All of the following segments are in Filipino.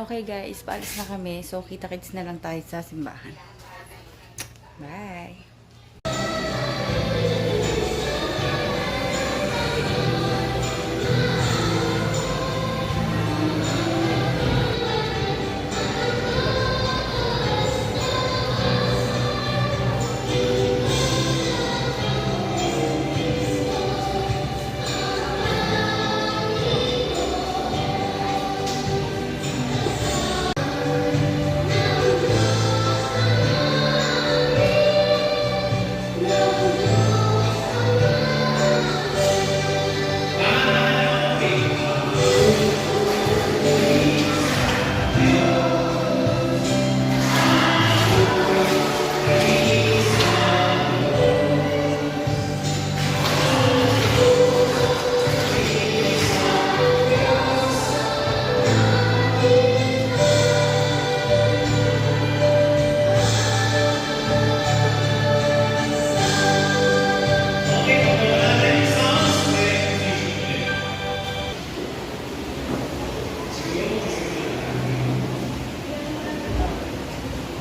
Okay guys, paalis na kami. So, kita-kits na lang tayo sa simbahan. Bye!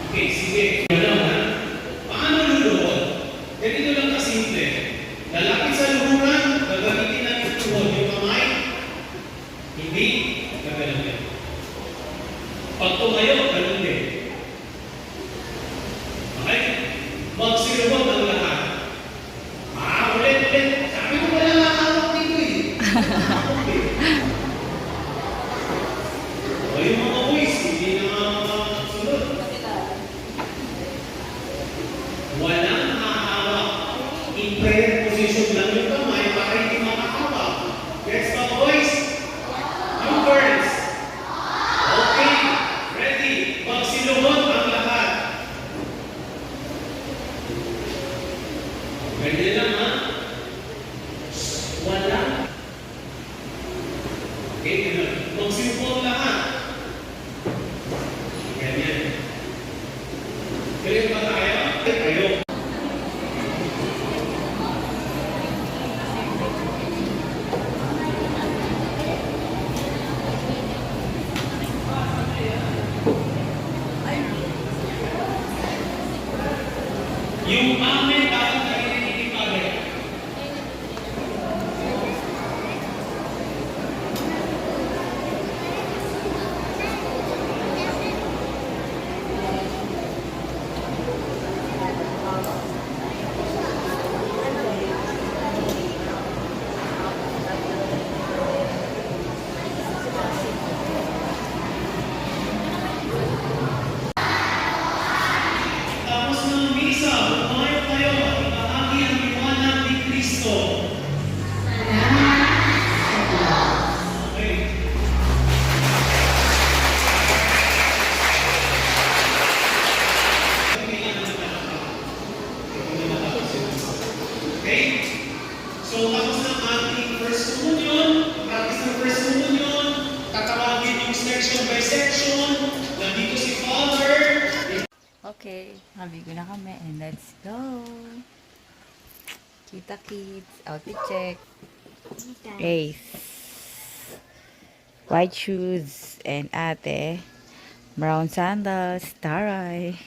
Okay, sige. Alam na, paano luluhod? Ganito lang kasimple. Lalapit sa luhuran, gagamitin natin luhod. Yung kamay, hindi, gagalaw yan. Pag tumayo, ganun din. Okay? Magsiluhod ang lahat. Ulit. Sabi ko wala nakakawak dito eh. O yung mga boys, hindi na sunod. Walang nakahawak. In prayer position lang yung kamay para hindi makahawak. Gets ba boys? You girls? Okay. Ready? Magsiluhod ang lahat. Pwede lang ha? Wala. Okay, ganun. Magsiluhod lahat. Ganyan. Galing ba tayo? Tayo. Yung amen dapat narinig ni Father. Tapos ng misa, bumayo tayo at ibahagi ang liwanag ni Kristo. Okay. Okay? So, tapos ng ating first communion, practice ng first communion, tatawagin yung section by section, nandito si Father. Okay, mabigo na kami and let's go! Kita kids, outfit check. Ace. White shoes and ate. Brown sandals, taray.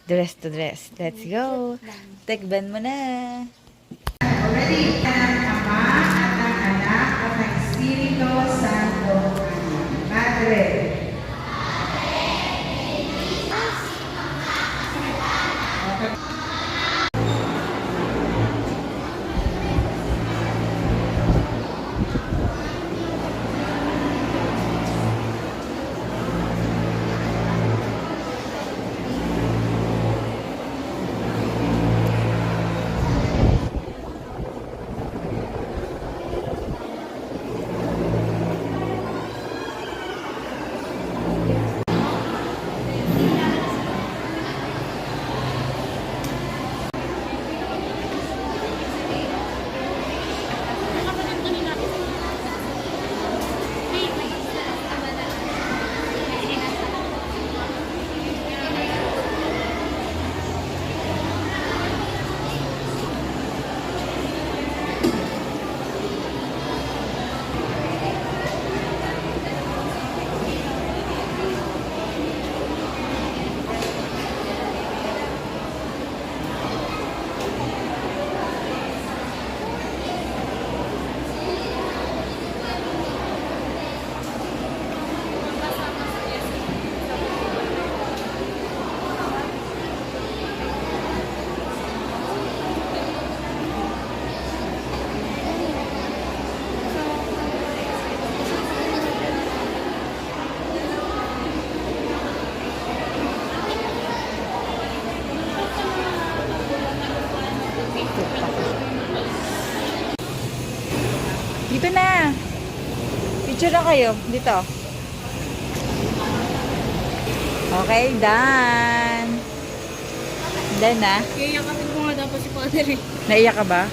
Dress to dress. Let's go! Tekban mo na! Already ng Ama at ng Anak at ng Espiritu Santo. Madre. Picture na kayo. Dito. Okay, done. Done na. Iyayakapin ko nga dapat si Father eh. Naiyak ka ba?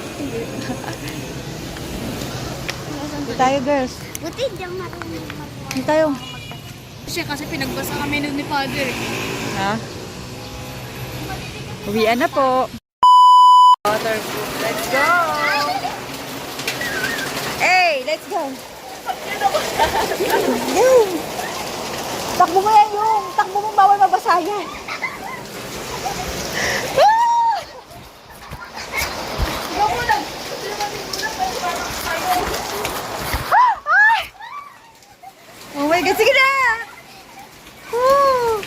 Dito tayo, girls. Buti di ako marunong magkuha. Dito tayo. Kasi pinagbasa kami nun ni Father eh. Ha? Uwian na po. Waterproof. Let's go! Hey, let's go! Yung! Takbo mo yan yung! Takbo mo, bawal mabasa yan! Ah! Ah! Oh my God, sige na! Woo!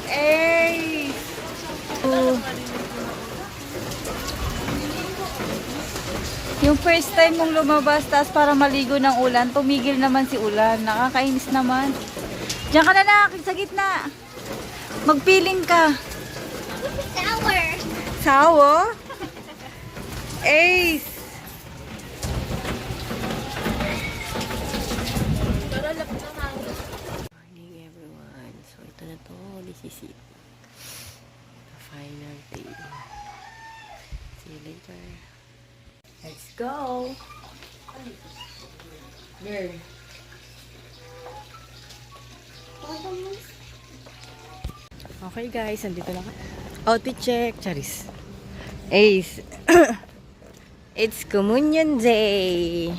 Hey! Oh. Yung first time mong lumabas, tapos para maligo ng ulan, tumigil naman si ulan. Nakakainis naman. Diyan ka na nak, sa gitna. Magpiling ka. Tower! Sawo? Ace! Morning everyone. So ito na to, this is it. The final day. See you later. Let's go! Girl. Okay guys, andito na kami. Outfit check, Charis. Ace. It's Communion Day.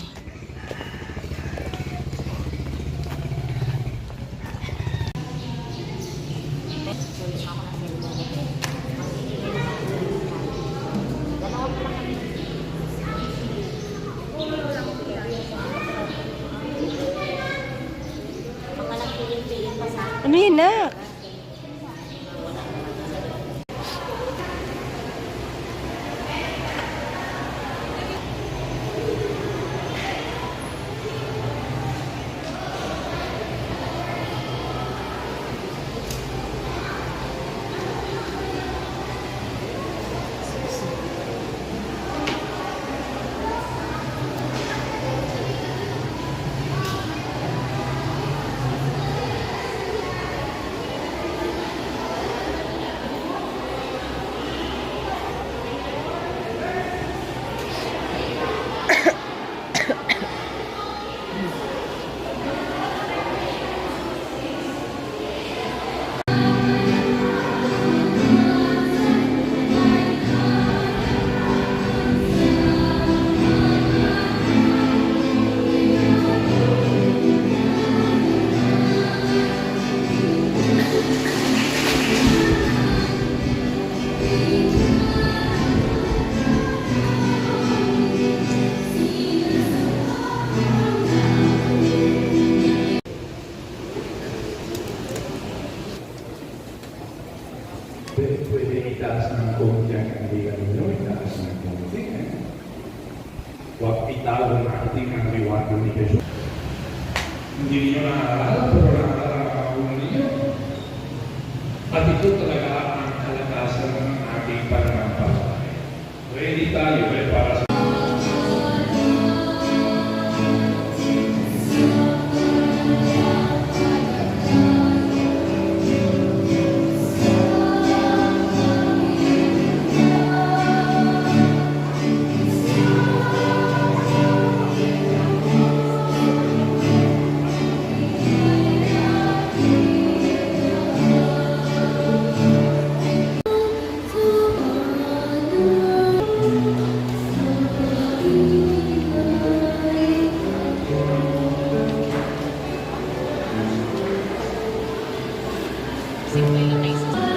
Ano yun na? Pwede itaas ng konti ang kanilang nyo, itaas ng konti. Huwag italo ng ating ang liwanag ni Jesus. Hindi niyo naaalala, pero naaalala ako ninyo. At ito talaga ang kalakasan ng ating pananampalataya. Ready tayo para sa Simple lang na isa.